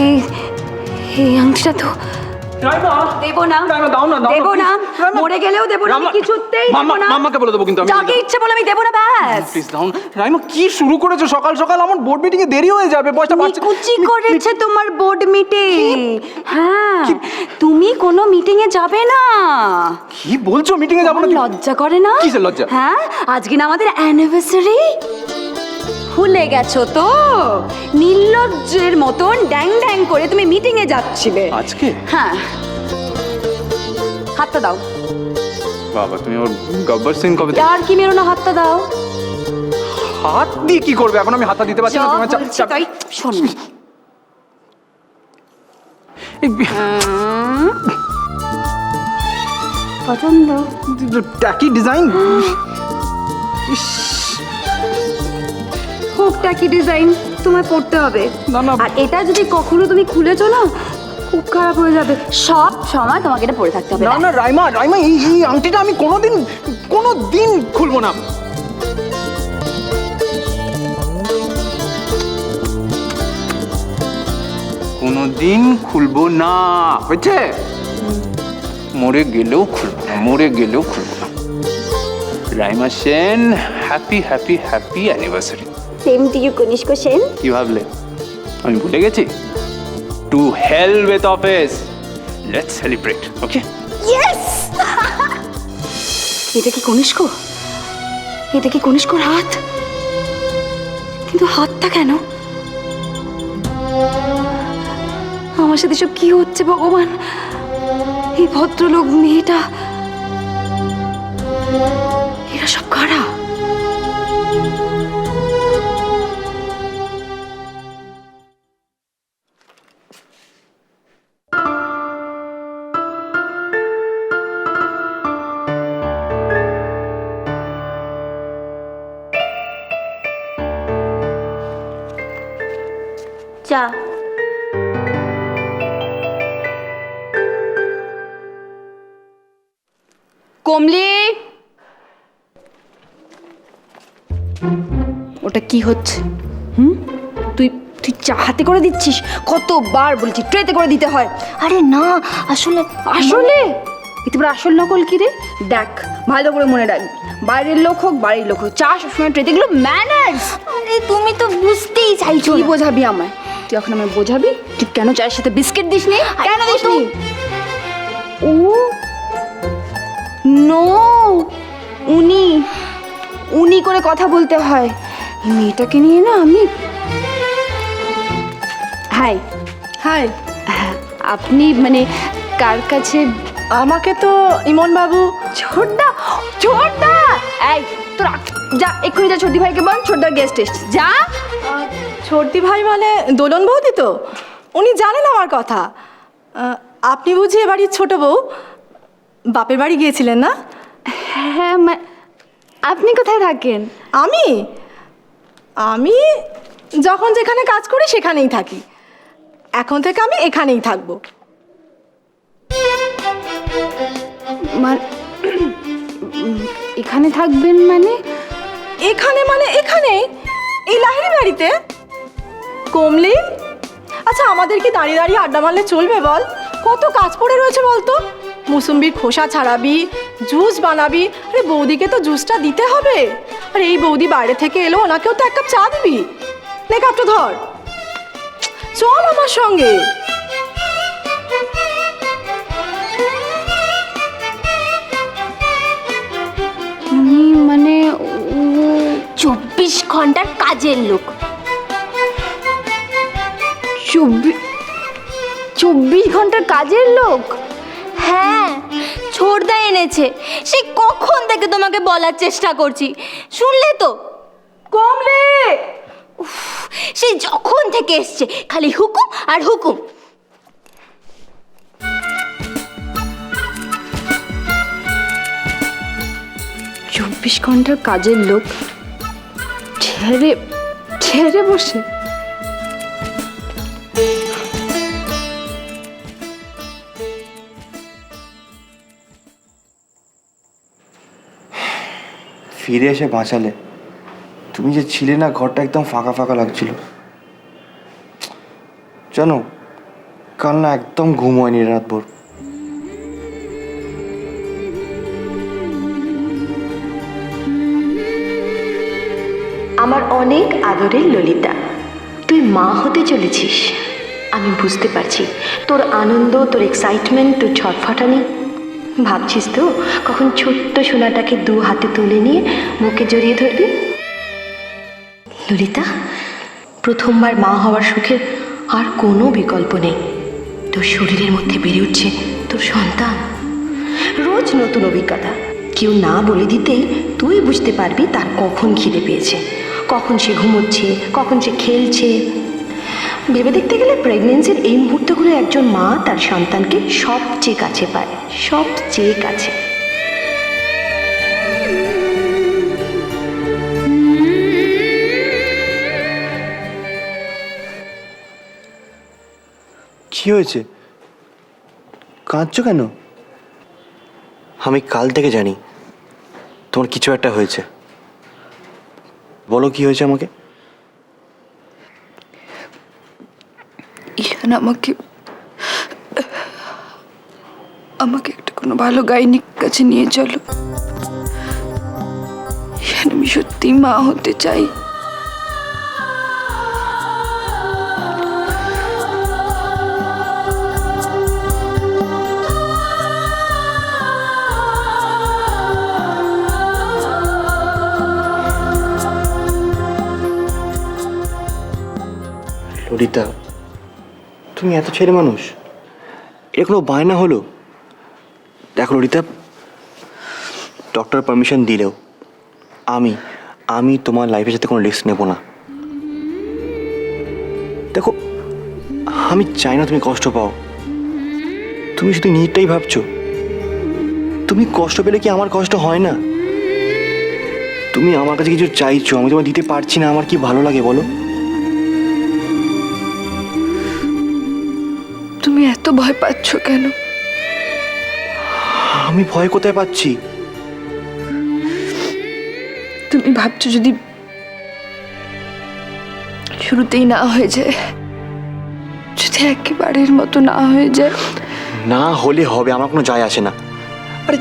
এই এই আংটিটা তো রাইমা দেবো না, রাইমা দাও না, দাও না, দেবো না, রাইমা। মরে গেলেও দেবো না, আমি রাইমা, কিছুতেই দেবো মাম্মা, না। মাম্মাকে বলে দেবো কিন্তু আমি। যাকে ইচ্ছে বলে আমি দেবো না, ব্যাস। প্লিজ দাও না। রাইমা কি শুরু করেছো সকাল সকাল? আমার বোর্ড মিটিং এ দেরি হয়ে যাবে, বয়সটা বাড়ছে। কুচি করেছে তোমার বোর্ড মিটিং। হ্যাঁ, তুমি কোনো মিটিং এ যাবে না। কি বলছো? মিটিং এ যাবো না? তোমার লজ্জা করে না? কিসের লজ্জা? হ্যাঁ, আজকে না আমাদের অ্যানিভার্সারি। ভুলে গেছো তো? নির্লজ্জের মতন ড্যাং ড্যাং করে তুমি মিটিং এ যাচ্ছিলে আজকে? হ্যাঁ, হাতটা দাও। বাবা, তুমি ওর গব্বর সিং কবে? আর কি মেরো না, হাতটা দাও। হাত দিয়ে কি করবে? এখন আমি হাতটা দিতে পারছি না। যা তোমার বলছি তাই শোন। পছন্দ? Techie design. খুব টাকি ডিজাইন, তোমায় পড়তে হবে। না, না। আর এটা যদি কখনো তুমি খুলেছো না, খুব খারাপ হয়ে যাবে। সব সময় তোমাকে এটা পরে থাকতে হবে। না না রাইমা, রাইমা, এই আংটিটা আমি কোনোদিন খুলবো না। কোনোদিন খুলবো না, বুঝছে? মরে গেলেও খুলবো না, মরে গেলেও খুলবো না। Raima Sen, happy happy happy anniversary. Same to you Kanishk Sen. কি ভাবলে আমি ভুলে গেছি? To hell with office, let's celebrate, okay? Yes. এটা কি কনিষ্ক? এটা কি কনিষ্কর হাত? কিন্তু হাতটা কেন? আমার সাথে সব কি হচ্ছে ভগবান? এই ভদ্রলোক, মেয়েটা, এরা সব কারা? চা। কমলি, ওটা কি হচ্ছে? তুই তুই চা হাতে করে দিচ্ছিস? কতবার বলছি ট্রেতে করে দিতে হয়। আরে না, আসলে আসলে এতে বড় আসল নকল কি রে? দেখ, ভালো করে মনে রাখবি, বাইরের লোক হোক বাড়ির লোক হোক, চা সবসময় ট্রেতে, এগুলো ম্যানার্স। আরে তুমি তো বুঝতেই চাইছো কি না। বোঝাবি আমায়? তুই এখন আমায় বোঝাবি তুই কেন চায়ের সাথে বিস্কিট দিস নি? কেন আরে দিস ও নি? ও নো, উনি উনি করে কথা বলতে হয়। এই মেয়েটাকে নিয়ে না আমি। হাই হাই, আপনি মানে কার কাছে? আমাকে তো ইমন বাবু। ছোটদা, ছোটদা, এই তোর যা, এক্ষুনি যা, ছোটি ভাইকে বল ছোটদার গেস্ট এসছে, যা। ছোটদি ভাই মানে দোলন বৌদি তো? উনি জানেন আমার কথা। আপনি বুঝি এ বাড়ির ছোট বউ? বাপের বাড়ি গিয়েছিলেন না? হ্যাঁ, আপনি কোথায় থাকেন? আমি আমি যখন যেখানে কাজ করি সেখানেই থাকি। এখন থেকে আমি এখানেই থাকবো। এখানে থাকবেন মানে? এখানে মানে এখানেই, এই লাহিড়ী বাড়িতে। কমলি, আচ্ছা আমাদের কি দাঁড়িয়ে দাঁড়িয়ে আড্ডা মারলে চলবে বল? কত কাজ পড়ে রয়েছে বলতো। মুসুম্বির খোসা ছাড়াবি, জুস বানাবি। আরে বৌদিকে তো জুসটা দিতে হবে। আর এই বৌদি বাইরে থেকে এলো, ওনাকেও তো এক কাপ চা দিবি। নে কাপটা ধর, চল আমার সঙ্গে। উনি মানে 24 ঘন্টার কাজের লোক। 24 ঘন্টার কাজের লোক? হ্যাঁ, ছোটদা এনেছে। সে কখন থেকে তোমাকে বলার চেষ্টা করছি, শুনলে তো? কমলি, সে যখন থেকে এসছে খালি হুকুম আর হুকুম। 24 ঘন্টার কাজের লোক, ঠেরে ঠেরে বসে। ফিরে এসে বাঁচালে। তুমি যে ছিলে না, ঘরটা একদম ফাঁকা ফাঁকা লাগছিল। জানো, কাল না একদম ঘুম হয়নি রাতভর। আমার অনেক আদরের ললিতা, তুই মা হতে চলেছিস। আমি বুঝতে পারছি তোর আনন্দ, তোর এক্সাইটমেন্ট, তোর ছটফটানি। ভাবছিস তো কখন ছোট্ট সোনাটাকে দু হাতে তুলে নিয়ে বুকে জড়িয়ে ধরবি। ললিতা, প্রথমবার মা হওয়ার সুখের আর কোনো বিকল্প নেই। তোর শরীরের মধ্যে বেড়ে উঠছে তোর সন্তান। রোজ নতুন অভিজ্ঞতা, কেউ না বলে দিতেই তুই বুঝতে পারবি তার কখন খিদে পেয়েছে, কখন সে ঘুমোচ্ছে, কখন সে খেলছে। ভেবে দেখতে গেলে প্রেগনেন্সির এই মুহূর্তগুলো একজন মা তার সন্তানকে সবচেয়ে কাছে পায়, সবচেয়ে কাছে। কি হয়েছে? কাঁদছো কেন? আমি কাল থেকে জানি তোমার কিছু একটা হয়েছে। বলো কি হয়েছে আমাকে। ইহান আমাকে একটা কোনো ভালো গাইনিক কাছে নিয়ে চলো। ইহান, আমি সত্যি মা হতে চাই। ললিতা, তুমি এত ছেলে মানুষ, এটা কোনো বায়না হলো? দেখো ললিতা, ডক্টর পারমিশন দিলেও আমি তোমার লাইফের সাথে কোনো রিস্ক নেব না। দেখো, আমি চাই না তুমি কষ্ট পাও। তুমি শুধু নিজেরটাই ভাবছো। তুমি কষ্ট পেলে কি আমার কষ্ট হয় না? তুমি আমার কাছে কিছু চাইছো, আমি তোমায় দিতে পারছি না, আমার কি ভালো লাগে বলো? তুমি এত ভয় পাচ্ছ কেন? আমি ভয় কোথায় পাচ্ছি? তুমি ভাবছো যদি শুরুতেই না হয়ে যায়, যদি একেবারের মতো না হয়ে যায়। না হলে হবে, আমার কোনো যায় আসে না। আরে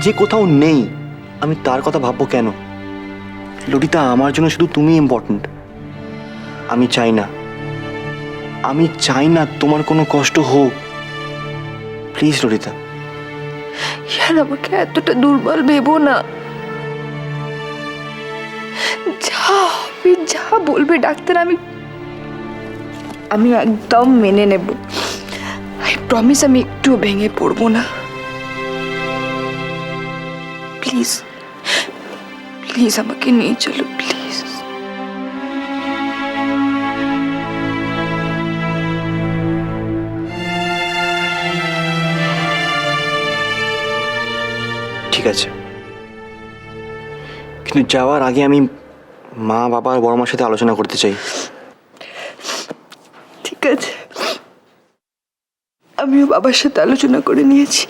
যে কোথাও নেই আমি তার কথা ভাববো কেন? ললিতা, আমার জন্য শুধু তুমি ইম্পর্ট্যান্ট। আমি চাই না তোমার কোনো কষ্ট হোক। প্লিজ ললিতা। ইয়ার, আমাকে এতটা দুর্বল ভেবো না। যা হবে, যা বলবে ডাক্তার, আমি একদম মেনে নেব। আই প্রমিস, আমি একটুও ভেঙে পড়বো না। প্লিজ প্লিজ আমাকে নিয়ে চলো, প্লিজ। ঠিক আছে, কিন্তু যাওয়ার আগে আমি মা, বাবা আর বড় মার সাথে আলোচনা করতে চাই। ঠিক আছে, আমিও বাবার সাথে আলোচনা করে নিয়েছি।